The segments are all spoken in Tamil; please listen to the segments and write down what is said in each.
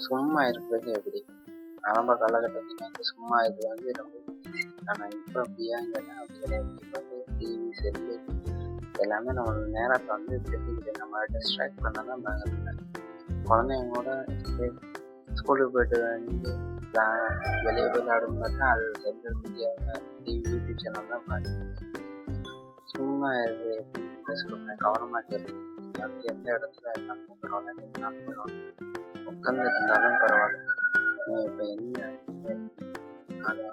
சும்மா இருக்கிறது எப்படி? ஆரம்ப காலகட்டத்தில் வந்து சும்மா இது வந்து ரொம்ப ஈஸி. ஆனால் இப்போ அப்படியாங்கன்னா அப்படி கிடையாது. இப்போ வந்து டிவி, செல்லு எல்லாமே நம்ம நேரத்தை வந்து தெரிஞ்சுக்கிட்டு நம்ம டிஸ்ட்ராக்ட் பண்ண தான் பார்க்குறாங்க. குழந்தைங்களோட ஸ்கூலுக்கு போயிட்டு வந்து வெளியே விளையாடும் பார்த்தா அது செல்லு, மீடியாவை, டிவி, யூடியூப் சேனல் தான் பார்க்குது. சும்மா இது எப்படி சொல்லுவேன், கவனமாக கேட்குது. அப்படி எந்த இடத்துல நம்ம போகிறோம் உட்காந்து இருந்தாலும் பரவாயில்ல. இப்போ என்ன அதை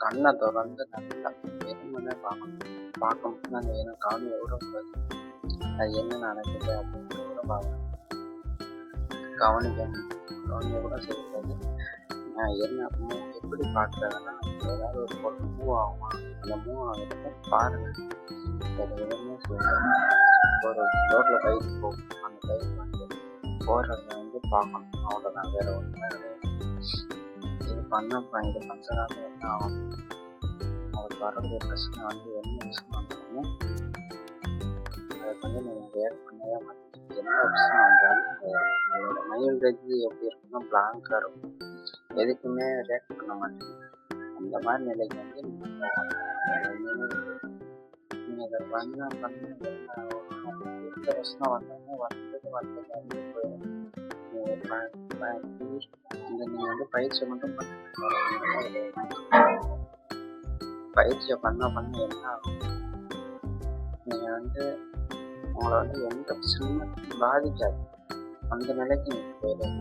கண்ணை திறந்து நல்லா வெறுமனே பார்க்கணும். பார்க்கும்போது அந்த வெறும் கவனியை விடக்கூடாது. அது என்ன நடக்குது அப்படின்றத கூட பார்க்கணும். கவனியை கூட செய்யக்கூடாது. என்ன எப்படி பார்க்குறதுன்னா, ஏதாவது ஒரு பொருள் மூவ் ஆகுமா, அந்த மூவ் ஆகிறத பாருங்கள். வேறு எதுவுமே செய்யணும். ஒரு ரோட்டில் பைக் போகும், அந்த பைக் வந்து போகிறத வந்து பார்க்கணும். அவ்வளோதான், வேறு ஒன்றுமே கிடையாது. இது பண்ணுறதுனால என்ன ஆகும், அதுக்கு வரக்கூடிய பிரச்சனை வந்து என்ன விஷயம் வந்தாலும் அதுக்கு வந்து நீங்கள் ரியாக்ட் பண்ணவே மாட்டீங்க. என்ன விஷயம் வந்தாலும் உங்களோட மைண்ட் எப்படி இருக்குன்னா பிளாங்காக இருக்கும். எதுக்குமே ரியாக்ட் பண்ண மாட்டீங்க. அந்த மாதிரி நிலைக்கு வந்து நீங்கள் அதை பண்ண எந்த பிரச்சனை வந்தாலும் வந்த மாதிரி போயிடும். நீங்கள் வந்து பயிற்சியை மட்டும் பயிற்சியை பண்ண என்ன ஆகும், நீங்கள் வந்து உங்களை வந்து எந்த பிரச்சனையும் பாதிக்காது. அந்த நிலைக்கு நீங்கள் போயிடும்.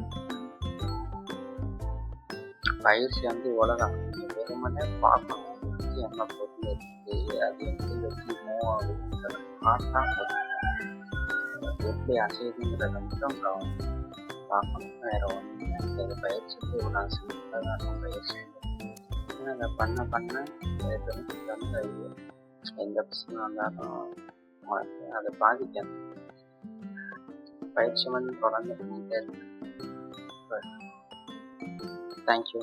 பயிற்சி வந்து இவ்வளோதான். நீங்கள் வெறுமனே பார்க்கணும், என்ன பொருள் இருக்குது, அது எப்படி மூவ் ஆகுதுங்கிறத பார்த்தா போதும். எப்படி அசைதுங்கிறத மட்டும் பார்க்கணும். வேறு ஒன்றும் அந்த பயிற்சிக்கு இவ்வளோ சிம்பிளாக பயிற்சி. அதை பண்ண வந்து எந்த பிரச்சனை வந்தாலும் உங்களுக்கு அதை பாதிக்காது. பயிற்சி வந்து தொடர்ந்து பண்ணிகிட்டே இருக்கு. தேங்க்யூ.